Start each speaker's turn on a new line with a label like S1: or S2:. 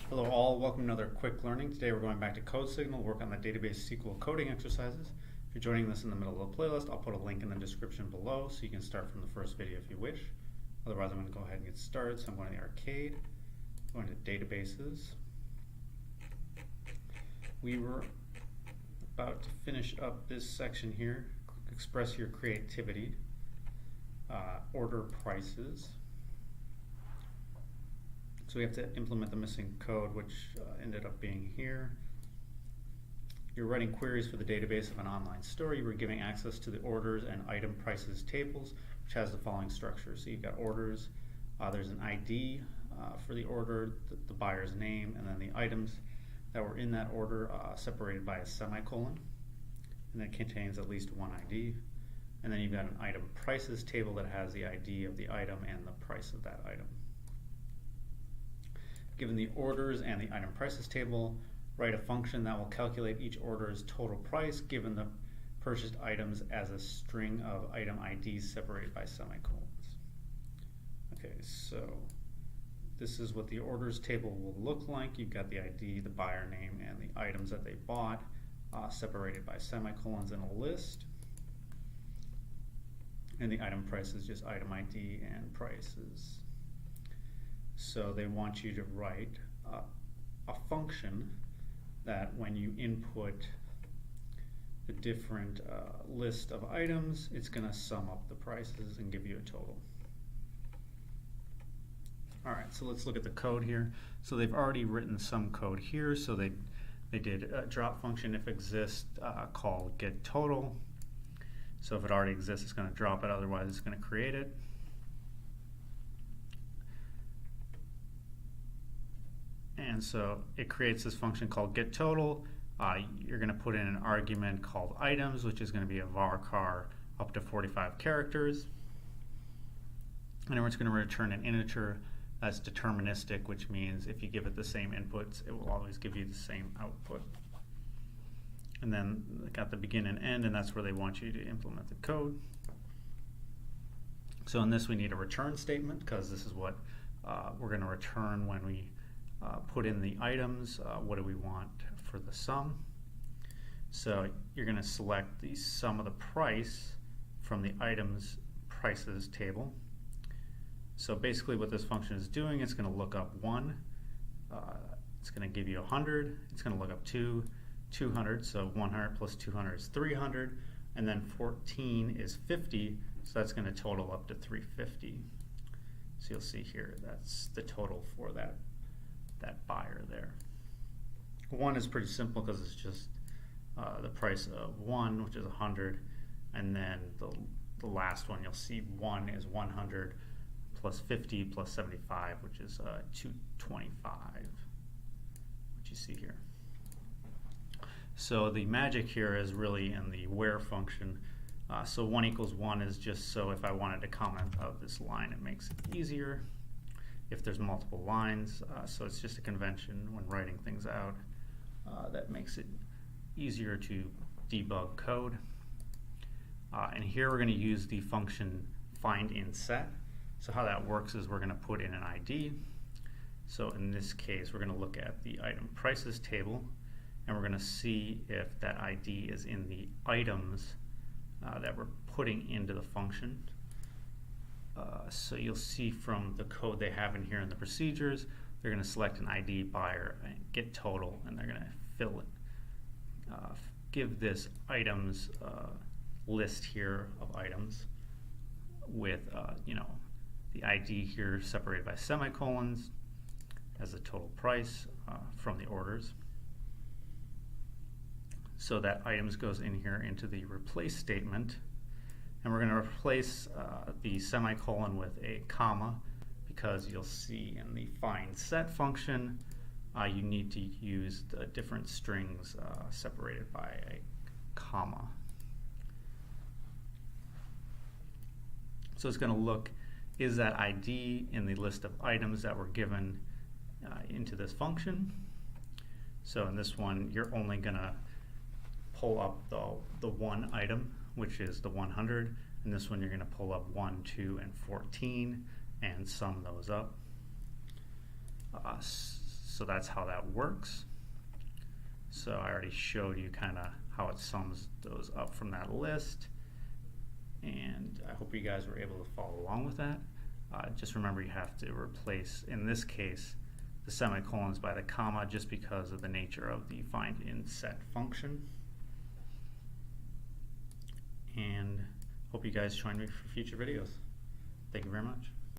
S1: Hello all, welcome to another quick learning. Today we're going back to CodeSignal, work on the database SQL coding exercises. If you're joining this in the middle of the playlist, I'll put a link in the description below so you can start from the first video if you wish. Otherwise I'm going to go ahead and get started. So I'm going to the arcade, going to databases. We were about to finish up this section here, express your creativity, order prices. So we have to implement the missing code, which ended up being here. You're writing queries for the database of an online store. You were giving access to the orders and item prices tables, which has the following structure. So you've got orders, there's an ID for the order, the buyer's name, and then the items that were in that order separated by a semicolon. And that contains at least one ID. And then you've got an item prices table that has the ID of the item and the price of that item. Given the orders and the item prices table, write a function that will calculate each order's total price given the purchased items as a string of item IDs separated by semicolons. Okay, so this is what the orders table will look like. You've got the ID, the buyer name, and the items that they bought separated by semicolons in a list. And the item price is just item ID and prices. So they want you to write a function that when you input the different list of items, it's going to sum up the prices and give you a total. Alright, so let's look at the code here. So they've already written some code here. So they did a drop function if exists called get total. So if it already exists, it's going to drop it, otherwise it's going to create it. And so it creates this function called getTotal. You're going to put in an argument called items, which is going to be a varchar up to 45 characters. And it's going to return an integer that's deterministic, which means if you give it the same inputs, it will always give you the same output. And then they got the begin and end, and that's where they want you to implement the code. So in this we need a return statement, because this is what we're going to return when we put in the items. What do we want for the sum? So you're going to select the sum of the price from the items prices table. So basically what this function is doing, it's going to look up 1, it's going to give you 100, it's going to look up 2, 200, so 100 plus 200 is 300, and then 14 is 50, so that's going to total up to 350. So you'll see here that's the total for that buyer there. 1 is pretty simple because it's just the price of 1, which is 100, and then the last one you'll see 1 is 100 plus 50 plus 75, which is 225, which you see here. So the magic here is really in the where function. So 1 equals 1 is just so if I wanted to comment out this line, it makes it easier if there's multiple lines. So it's just a convention when writing things out that makes it easier to debug code. And here we're going to use the function findInSet. So how that works is we're going to put in an ID. So in this case we're going to look at the item prices table, and we're going to see if that ID is in the items that we're putting into the function. So you'll see from the code they have in here in the procedures, they're going to select an ID buyer and get total, and they're going to fill it. Give this items list here of items with the ID here separated by semicolons as the total price from the orders. So that items goes in here into the replace statement. And we're going to replace the semicolon with a comma, because you'll see in the findSet function you need to use the different strings separated by a comma. So it's going to look, is that ID in the list of items that were given into this function? So in this one you're only going to pull up the one item, which is the 100, and this one you're going to pull up 1, 2, and 14 and sum those up. So that's how that works. So I already showed you kind of how it sums those up from that list, and I hope you guys were able to follow along with that. Just remember you have to replace, in this case, the semicolons by the comma just because of the nature of the find in set function. And hope you guys join me for future videos. Thank you very much.